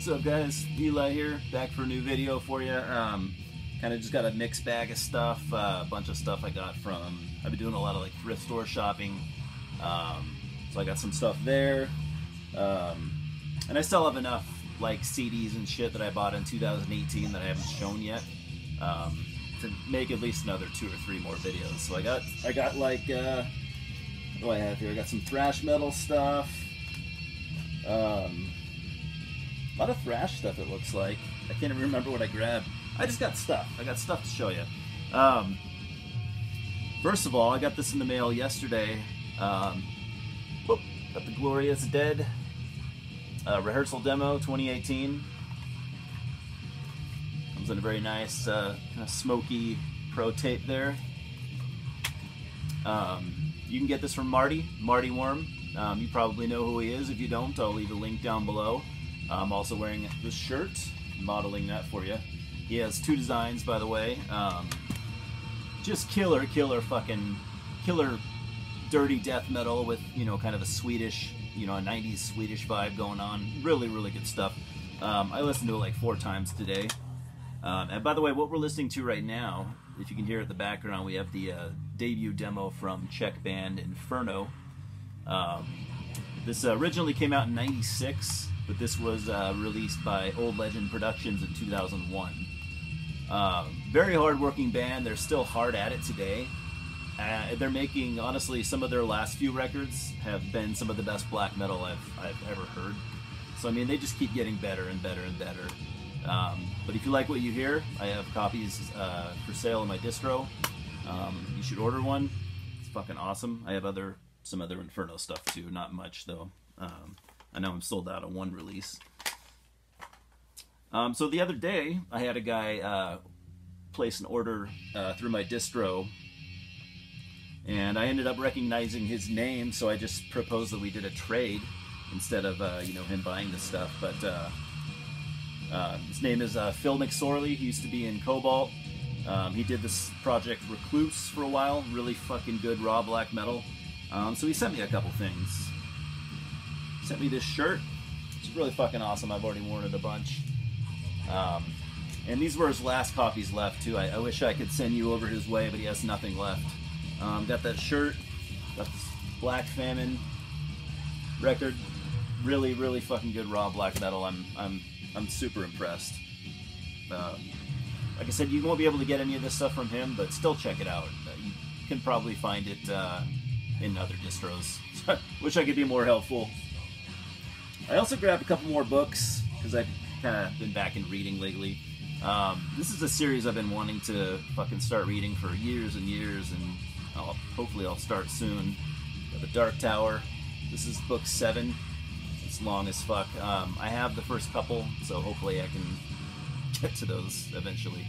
What's up, guys? Eli here, back for a new video for you. Kind of just got a mixed bag of stuff, a bunch of stuff I got from, I've been doing a lot of like thrift store shopping, so I got some stuff there, and I still have enough like CDs and shit that I bought in 2018 that I haven't shown yet, to make at least another 2 or 3 more videos. So I got like, what do I have here? I got some thrash metal stuff, a lot of thrash stuff it looks like. I can't even remember what I grabbed. I just got stuff. I got stuff to show you. First of all, I got this in the mail yesterday. Got the Glorious Dead rehearsal demo 2018. Comes in a very nice kind of smoky pro tape there. You can get this from Marty Worm. You probably know who he is. If you don't, I'll leave a link down below. I'm also wearing this shirt, modeling that for you. He has 2 designs, by the way. Just killer dirty death metal with, you know, kind of a Swedish, you know, a 90s Swedish vibe going on. Really, really good stuff. I listened to it like 4 times today. And by the way, what we're listening to right now, if you can hear it in the background, we have the debut demo from Czech band Inferno. This originally came out in '96, but this was released by Old Legend Productions in 2001. Very hard-working band. They're still hard at it today. They're making, honestly, some of their last few records have been some of the best black metal I've ever heard. So I mean, they just keep getting better and better and better. But if you like what you hear, I have copies for sale in my distro. You should order one. It's fucking awesome. I have some other Inferno stuff too. Not much though. I know I'm sold out on 1 release. So the other day, I had a guy place an order through my distro, and I ended up recognizing his name, so I just proposed that we did a trade instead of you know, him buying the stuff. But his name is Phil McSorley. He used to be in Cobalt. He did this project Recluse for a while. Really fucking good raw black metal. So he sent me a couple things. He sent me this shirt. It's really fucking awesome. I've already worn it a bunch. And these were his last copies left too. I wish I could send you over his way, but he has nothing left. Got that shirt. Got this Black Famine record. Really, really fucking good raw black metal. I'm super impressed. Like I said, you won't be able to get any of this stuff from him, but still check it out. You can probably find it in other distros. Wish I could be more helpful. I also grabbed a couple more books because I've kind of been back in reading lately. This is a series I've been wanting to fucking start reading for years and years, and hopefully I'll start soon. The Dark Tower. This is book 7. It's long as fuck. I have the first couple, so hopefully I can get to those eventually.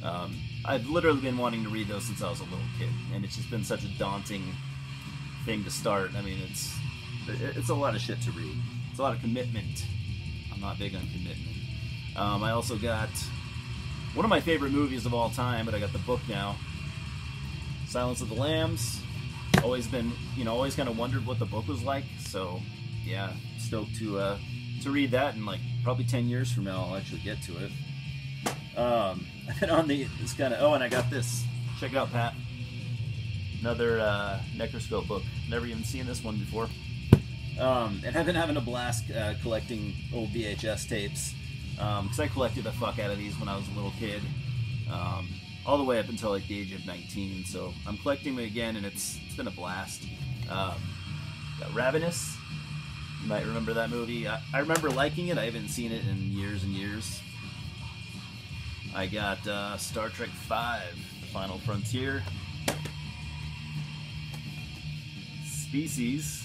I've literally been wanting to read those since I was a little kid, and it's just been such a daunting thing to start. I mean, it's a lot of shit to read. It's a lot of commitment. I'm not big on commitment. I also got one of my favorite movies of all time, but I got the book now. Silence of the Lambs. Always been, you know, always kind of wondered what the book was like. So, yeah, stoked to read that. And like probably 10 years from now, I'll actually get to it. I've been on this kind of. Oh, and I got this. Check it out, Pat. Another Necroscope book. Never even seen this one before. And I've been having a blast collecting old VHS tapes, because I collected the fuck out of these when I was a little kid, all the way up until like the age of 19, so I'm collecting them again, and it's been a blast. Got Ravenous. You might remember that movie. I remember liking it. I haven't seen it in years and years. I got Star Trek V, The Final Frontier. Species.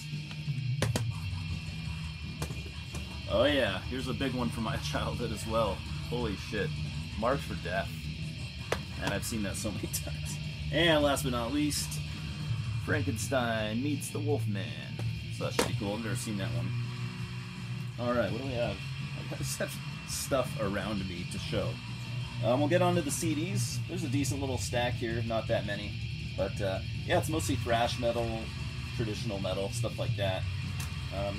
Oh yeah, here's a big one from my childhood as well. Holy shit. Marked for Death. And I've seen that so many times. And last but not least, Frankenstein Meets the Wolfman. So that should be cool. I've never seen that one. Alright, what do we have? I just have stuff around me to show. We'll get on to the CDs. There's a decent little stack here, not that many. But yeah, it's mostly thrash metal, traditional metal, stuff like that.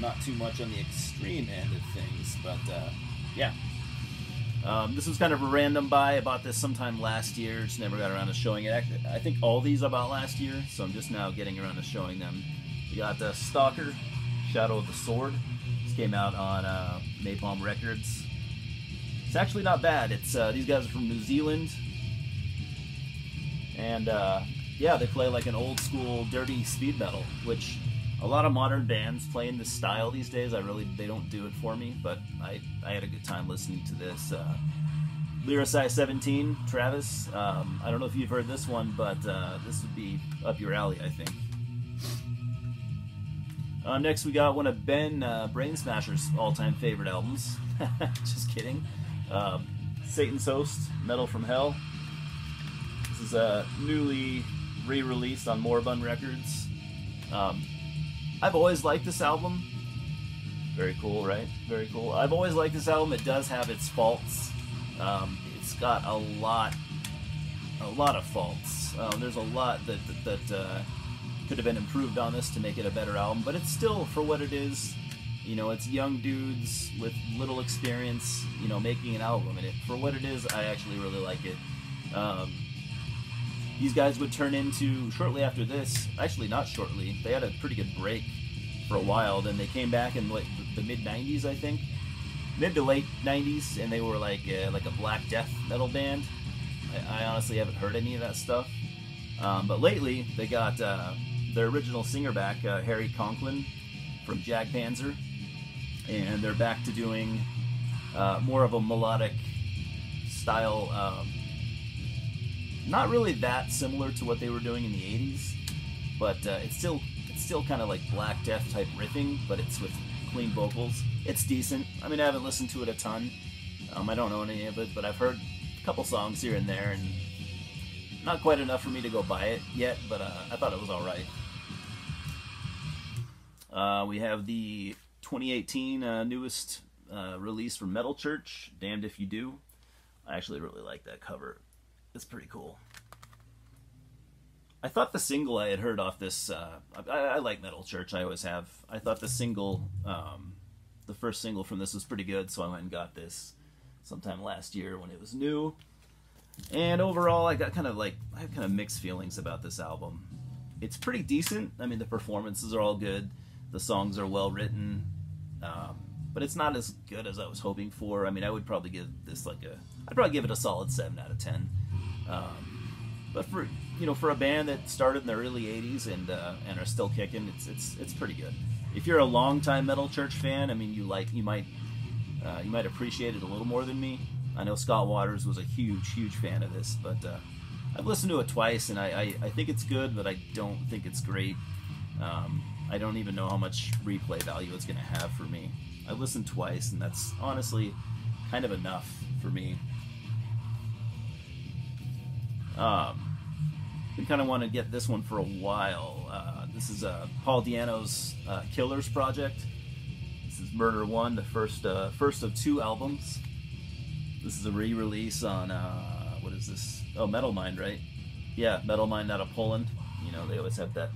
Not too much on the extreme end of things, but yeah. This was kind of a random buy. I bought this sometime last year. Just never got around to showing it. I think all these I bought last year, so I'm just now getting around to showing them. We got Stalker, Shadow of the Sword. This came out on Napalm Records. It's actually not bad. It's these guys are from New Zealand, and yeah, they play like an old school dirty speed metal, which a lot of modern bands play in this style these days. They don't do it for me, but I had a good time listening to this. Lyricise 17, Travis. I don't know if you've heard this one, but this would be up your alley, I think. Next, we got one of Ben Brain Smasher's all-time favorite albums. Just kidding. Satan's Host, Metal from Hell. This is a newly re-released on Moribund Records. I've always liked this album. Very cool, right? Very cool. I've always liked this album. It does have its faults. It's got a lot of faults. There's a lot that could have been improved on this to make it a better album, but it's still, for what it is, you know, it's young dudes with little experience, you know, making an album, and for what it is, I actually really like it. These guys would turn into, shortly after this, actually not shortly, they had a pretty good break for a while, then they came back in like the mid-90s, I think, mid to late 90s, and they were like a Black Death metal band. I honestly haven't heard any of that stuff, but lately they got their original singer back, Harry Conklin from Jagdpanzer, and they're back to doing more of a melodic style, not really that similar to what they were doing in the 80s, but it's still kind of like Black Death type riffing, but it's with clean vocals. It's decent. I mean, I haven't listened to it a ton. I don't know any of it, but I've heard a couple songs here and there, and not quite enough for me to go buy it yet, but I thought it was alright. We have the 2018 newest release from Metal Church, Damned If You Do. I actually really like that cover. It's pretty cool. I thought the single I had heard off this, I like Metal Church, I always have. I thought the single, the first single from this was pretty good, so I went and got this sometime last year when it was new. And overall, I have kind of mixed feelings about this album. It's pretty decent. I mean, the performances are all good. The songs are well written, but it's not as good as I was hoping for. I mean, I would probably give this I'd probably give it a solid 7 out of 10. But for a band that started in the early '80s and are still kicking, it's pretty good. If you're a longtime Metal Church fan, I mean, you might appreciate it a little more than me. I know Scott Waters was a huge fan of this, but I've listened to it twice, and I think it's good, but I don't think it's great. I don't even know how much replay value it's going to have for me. I listened twice, and that's honestly kind of enough for me. We kind of want to get this one for a while. This is Paul Di'Anno's Killers project. This is Murder 1, the first of 2 albums. This is a re-release on, what is this? Oh, Metal Mind, right? Yeah, Metal Mind out of Poland. You know, they always have that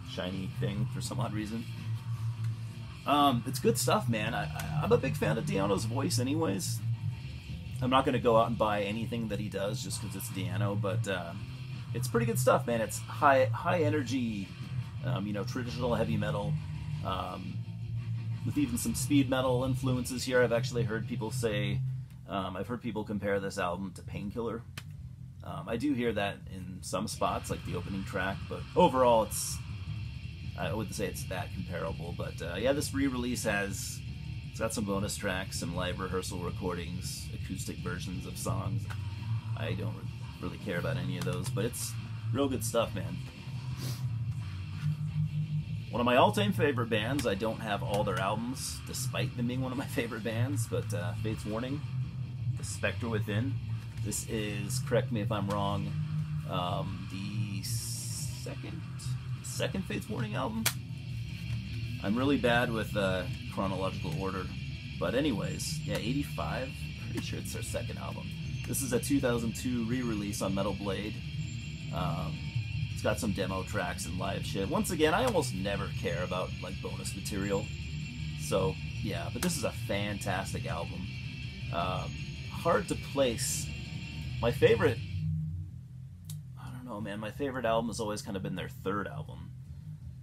shiny thing for some odd reason. It's good stuff, man. I'm a big fan of Di'Anno's voice anyways. I'm not going to go out and buy anything that he does just because it's Di'Anno, but it's pretty good stuff, man. It's high energy, you know, traditional heavy metal, with even some speed metal influences here. I've actually heard people say, I've heard people compare this album to Painkiller. I do hear that in some spots, like the opening track, but overall I wouldn't say it's that comparable. But yeah, this re-release it's got some bonus tracks, some live rehearsal recordings, acoustic versions of songs. I don't really care about any of those, but it's real good stuff, man. One of my all-time favorite bands. I don't have all their albums, despite them being one of my favorite bands, but Fate's Warning, The Spectre Within. This is, correct me if I'm wrong, the second Fate's Warning album. I'm really bad with chronological order, but anyways, yeah, 85. Pretty sure it's their second album. This is a 2002 re-release on Metal Blade. It's got some demo tracks and live shit. Once again, I almost never care about like bonus material, so yeah. But this is a fantastic album. Hard to place. My favorite, I don't know, man. My favorite album has always kind of been their third album,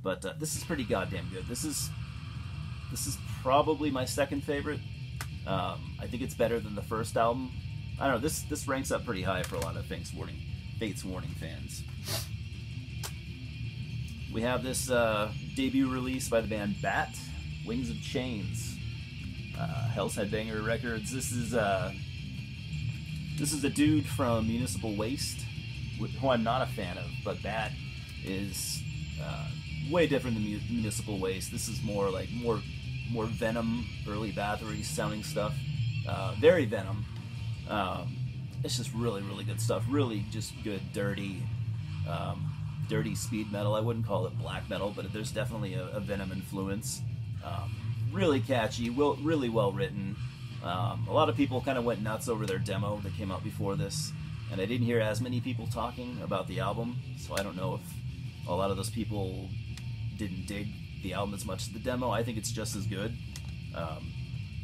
but this is pretty goddamn good. This is probably my second favorite. I think it's better than the first album. I don't know. This ranks up pretty high for a lot of Fates Warning fans. We have this debut release by the band Bat, Wings of Chains, Hell's Headbanger Records. This is a dude from Municipal Waste, who I'm not a fan of, but Bat is way different than Municipal Waste. This is more like more Venom, early Bathory sounding stuff. Very Venom. It's just really, really good stuff. Really just good, dirty speed metal. I wouldn't call it black metal, but there's definitely a Venom influence. Really catchy, really well written. A lot of people kind of went nuts over their demo that came out before this, and I didn't hear as many people talking about the album, so I don't know if a lot of those people didn't dig the album as much as the demo. I think it's just as good.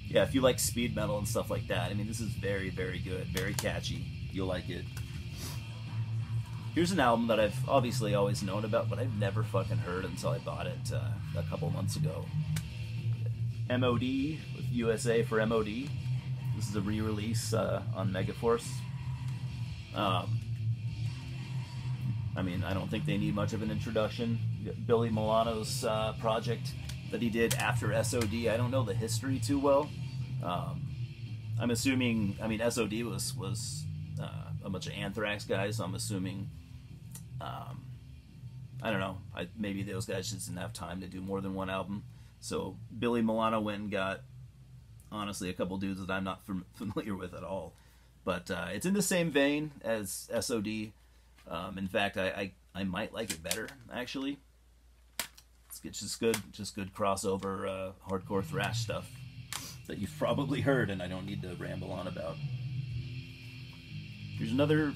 Yeah, if you like speed metal and stuff like that, I mean, this is very, very good, very catchy. You'll like it. Here's an album that I've obviously always known about, but I've never fucking heard until I bought it a couple months ago. MOD, with USA for MOD. This is a re-release on Megaforce. I mean, I don't think they need much of an introduction. Billy Milano's project that he did after SOD. I don't know the history too well. I'm assuming, I mean, SOD was a bunch of Anthrax guys, so I'm assuming, I don't know, maybe those guys just didn't have time to do more than one album. So Billy Milano went and got, honestly, a couple dudes that I'm not familiar with at all. But it's in the same vein as SOD. In fact, I might like it better, actually. It's just good crossover hardcore thrash stuff that you've probably heard, and I don't need to ramble on about. Here's another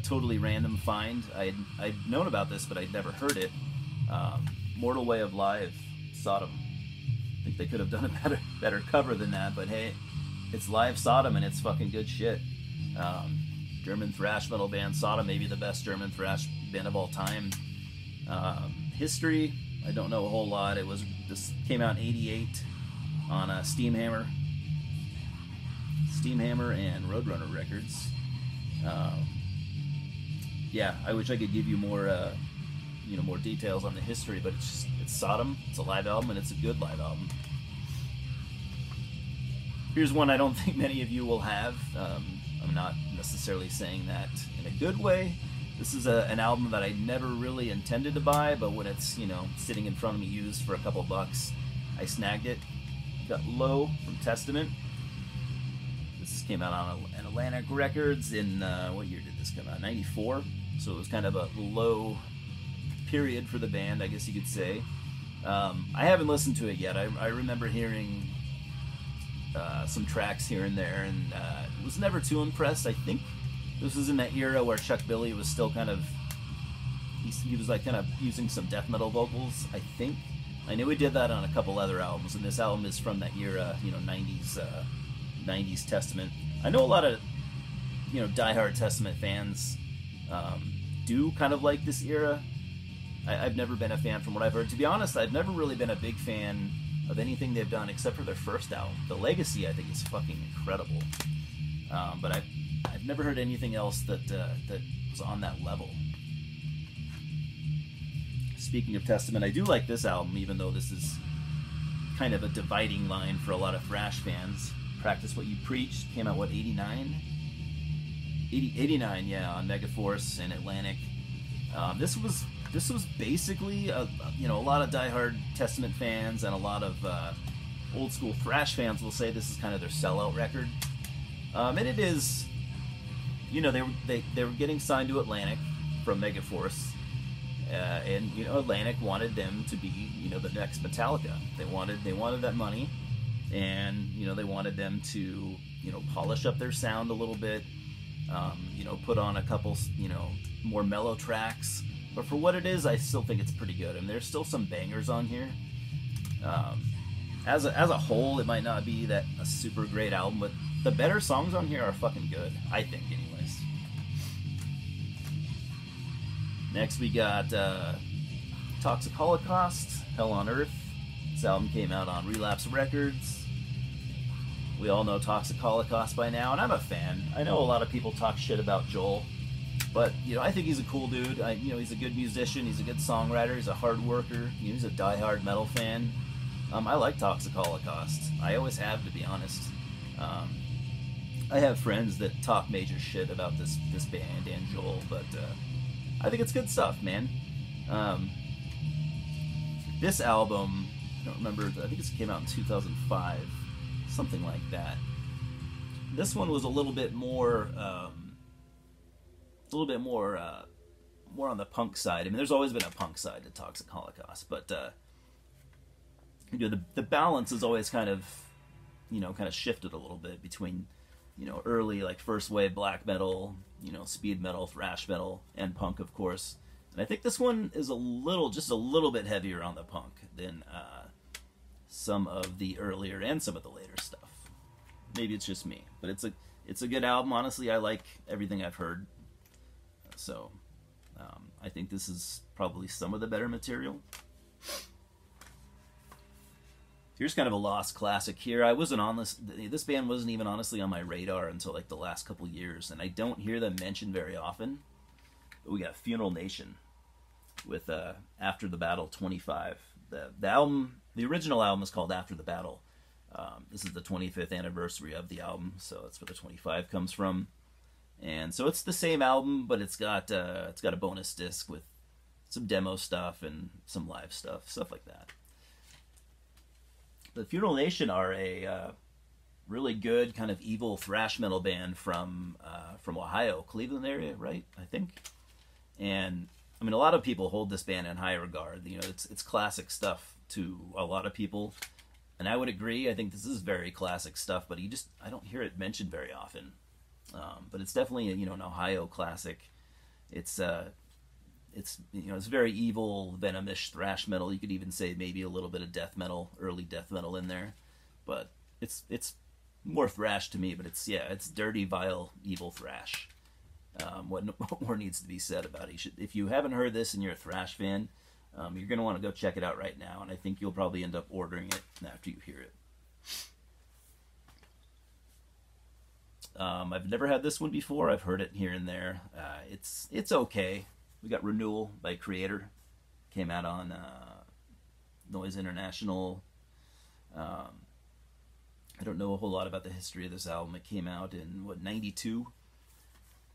totally random find. I'd known about this, but I'd never heard it. Mortal Way of Live, Sodom. I think they could have done a better cover than that, but hey, it's live Sodom and it's fucking good shit. German thrash metal band Sodom, maybe the best German thrash band of all time. History, I don't know a whole lot. This came out in '88 on Steamhammer and Roadrunner Records. Yeah, I wish I could give you more more details on the history, but it's Sodom. It's a live album, and it's a good live album. Here's one I don't think many of you will have. I'm not necessarily saying that in a good way. This is an album that I never really intended to buy, but when it's sitting in front of me used for a couple bucks, I snagged it. Got Low from Testament. This came out on Atlantic Records in what year did this come out? '94. So it was kind of a low period for the band, I guess you could say. I haven't listened to it yet. I remember hearing some tracks here and there, and was never too impressed. I think this was in that era where Chuck Billy was still kind of, he was like kind of using some death metal vocals, I think. I knew he did that on a couple other albums, and this album is from that era, 90s Testament. I know a lot of, diehard Testament fans do kind of like this era. I've never been a fan from what I've heard. To be honest, I've never really been a big fan of anything they've done except for their first album. The Legacy, I think, is fucking incredible. But I've never heard anything else that was on that level. Speaking of Testament, I do like this album, even though this is kind of a dividing line for a lot of thrash fans. Practice What You Preach came out, 89? 89, yeah, on Megaforce and Atlantic. This was basically a lot of diehard Testament fans and a lot of old school thrash fans will say this is kind of their sellout record. And it is, they were getting signed to Atlantic from Megaforce, and Atlantic wanted them to be the next Metallica. They wanted that money, and they wanted them to polish up their sound a little bit, put on a couple more mellow tracks. But for what it is, I still think it's pretty good. I mean, there's still some bangers on here. as a whole, it might not be that a super great album, but the better songs on here are fucking good, I think, anyways. Next we got Toxic Holocaust, Hell on Earth. This album came out on Relapse Records. We all know Toxic Holocaust by now, and I'm a fan. I know a lot of people talk shit about Joel, but you know, I think he's a cool dude. You know, he's a good musician. He's a good songwriter. He's a hard worker. You know, he's a diehard metal fan. I like Toxic Holocaust. I always have, to be honest. I have friends that talk major shit about this band and Joel, but I think it's good stuff, man. This album, I don't remember. I think it came out in 2005, something like that. This one was a little bit more, more on the punk side. I mean, there's always been a punk side to Toxic Holocaust, but you know, the balance is always kind of, you know, kind of shifted a little bit between, you know, early like first wave black metal, you know, speed metal, thrash metal, and punk, of course. And I think this one is just a little bit heavier on the punk than some of the earlier and some of the later stuff. Maybe it's just me, but it's a good album. Honestly, I like everything I've heard. So I think this is probably some of the better material. Here's kind of a lost classic here. I wasn't on this band wasn't even honestly on my radar until like the last couple years, and I don't hear them mentioned very often. But we got Funeral Nation with After the Battle 25. The album, the original album is called After the Battle. This is the 25th anniversary of the album, so that's where the 25 comes from. And so it's the same album, but it's got a bonus disc with some demo stuff and some live stuff like that. The Funeral Nation are a really good kind of evil thrash metal band from Ohio, Cleveland area, right? I think. And I mean, a lot of people hold this band in high regard. You know, it's classic stuff to a lot of people, and I would agree. I think this is very classic stuff, but I don't hear it mentioned very often. But it's definitely an Ohio classic. It's very evil, venomish thrash metal. You could even say maybe a little bit of death metal, early death metal in there, but it's more thrash to me. But it's dirty, vile, evil thrash. What more needs to be said about it? If you haven't heard this and you're a thrash fan, you're gonna want to go check it out right now, and I think you'll probably end up ordering it after you hear it. I've never had this one before. I've heard it here and there. It's okay. We got Renewal by Creator. Came out on Noise International. I don't know a whole lot about the history of this album. It came out in, 92?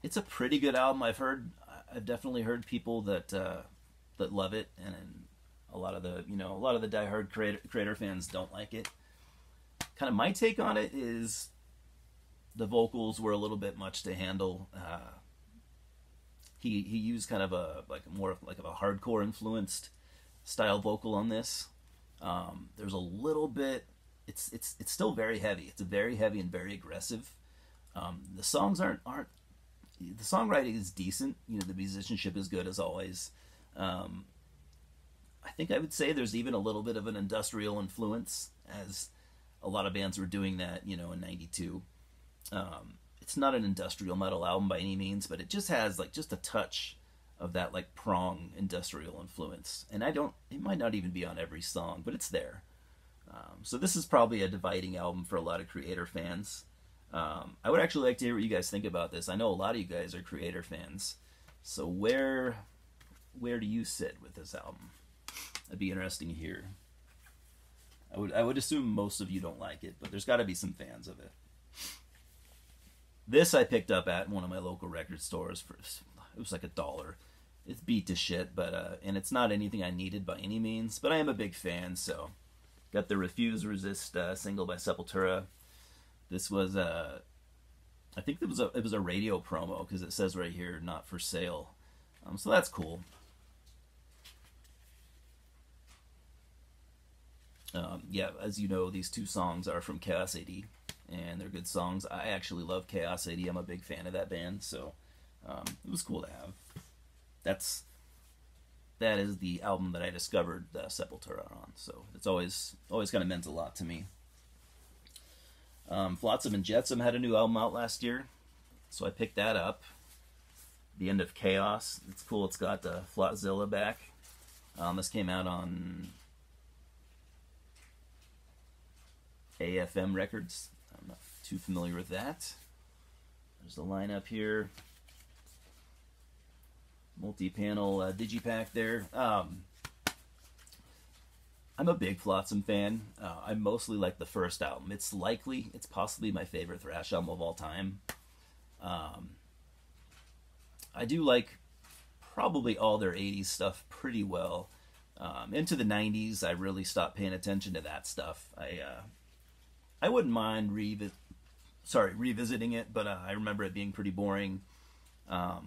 It's a pretty good album. I've definitely heard people that love it, and a lot of the diehard Creator fans don't like it. Kind of my take on it is the vocals were a little bit much to handle. He used kind of more of a hardcore influenced style vocal on this. There's a little bit. It's still very heavy. It's very heavy and very aggressive. The songs aren't. The songwriting is decent. You know, the musicianship is good as always. I think I would say there's even a little bit of an industrial influence, as a lot of bands were doing that. You know, in '92. It's not an industrial metal album by any means, but it just has just a touch of that prong industrial influence. And it might not even be on every song, but it's there. So this is probably a dividing album for a lot of Creator fans. I would actually like to hear what you guys think about this. I know a lot of you guys are Creator fans. So where do you sit with this album? That'd be interesting to hear. I would assume most of you don't like it, but there's got to be some fans of it. This I picked up at one of my local record stores it was like $1. It's beat to shit, but and it's not anything I needed by any means, but I am a big fan, so got the Refuse Resist single by Sepultura. This was I think it was a radio promo, because it says right here, not for sale. So that's cool. Yeah, as you know, these two songs are from Chaos AD, and they're good songs. I actually love Chaos AD. I'm a big fan of that band, so it was cool to have. that is the album that I discovered Sepultura on. So it's always kind of meant a lot to me. Flotsam and Jetsam had a new album out last year, so I picked that up. The End of Chaos. It's cool. It's got Flotzilla back. This came out on AFM Records. I'm not too familiar with that. There's the lineup here. Multi-panel digipack there. I'm a big Flotsam fan. I mostly like the first album. It's possibly my favorite thrash album of all time. I do like probably all their 80s stuff pretty well. Into the 90s, I really stopped paying attention to that stuff. I wouldn't mind revisiting it, but I remember it being pretty boring. I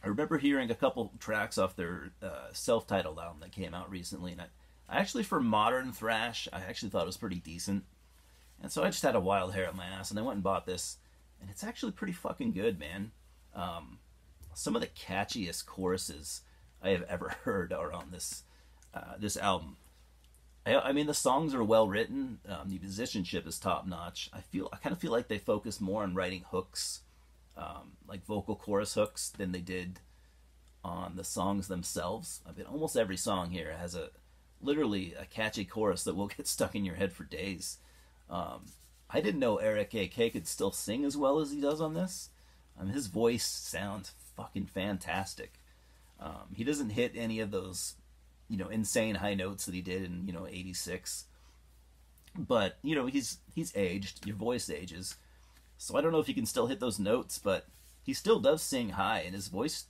remember hearing a couple tracks off their self-titled album that came out recently, and I actually, for modern thrash, I actually thought it was pretty decent. And so I just had a wild hair up my ass, and I went and bought this, and it's actually pretty fucking good, man. Some of the catchiest choruses I have ever heard are on this album. I mean, the songs are well written. The musicianship is top notch. I kind of feel like they focus more on writing hooks, like vocal chorus hooks, than they did on the songs themselves. I mean, almost every song here has literally a catchy chorus that will get stuck in your head for days. I didn't know Eric A.K. could still sing as well as he does on this. His voice sounds fucking fantastic. He doesn't hit any of those, insane high notes that he did in, 86. But, he's aged. Your voice ages. So I don't know if he can still hit those notes, but he still does sing high, and his voice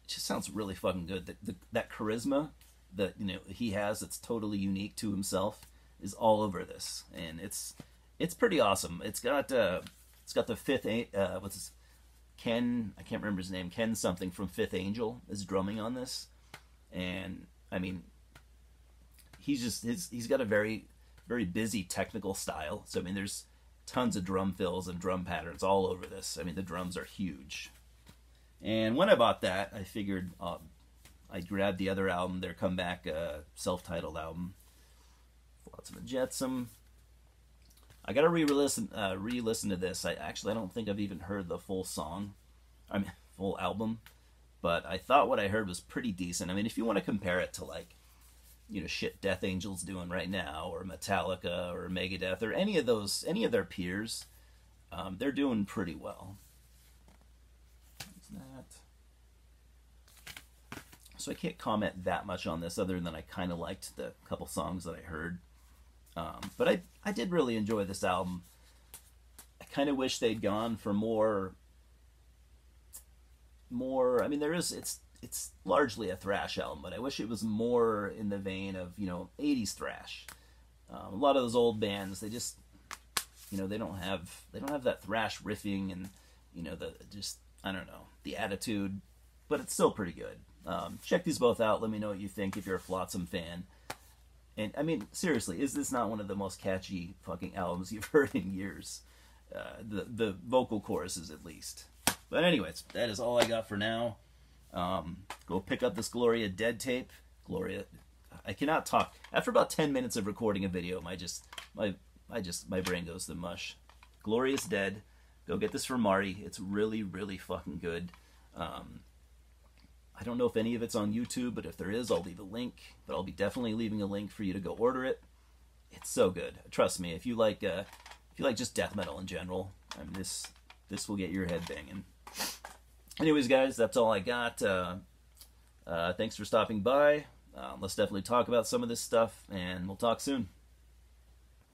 just sounds really fucking good. That charisma that, he has that's totally unique to himself is all over this. And it's pretty awesome. It's got the fifth, Ken, I can't remember his name, Ken something from Fifth Angel is drumming on this. And, I mean, he's got a very, very busy technical style. So, I mean, there's tons of drum fills and drum patterns all over this. I mean, the drums are huge. And when I bought that, I figured I grabbed the other album, their comeback self-titled album, Flotsam and Jetsam. I gotta re-listen to this. I don't think I've even heard the full full album, but I thought what I heard was pretty decent. I mean, if you want to compare it to shit Death Angel's doing right now, or Metallica, or Megadeth, or any of their peers, they're doing pretty well. What's that? So I can't comment that much on this, other than I kind of liked the couple songs that I heard. But I did really enjoy this album. I kind of wish they'd gone for more. I mean, it's largely a thrash album, but I wish it was more in the vein of 80s thrash. A lot of those old bands, they just they don't have that thrash riffing and I don't know, the attitude, but it's still pretty good. Check these both out. Let me know what you think if you're a Flotsam fan. And, I mean, seriously, is this not one of the most catchy fucking albums you've heard in years? The vocal choruses, at least. But anyways, that is all I got for now. Go pick up this Gloria Dead tape. Gloria, I cannot talk. After about 10 minutes of recording a video, my brain goes to mush. Gloria's Dead. Go get this from Marty. It's really, really fucking good. I don't know if any of it's on YouTube, but if there is, I'll leave a link. But I'll be definitely leaving a link for you to go order it. It's so good. Trust me. If you like just death metal in general, I mean, this will get your head banging. Anyways, guys, that's all I got. Thanks for stopping by. Let's definitely talk about some of this stuff, and we'll talk soon.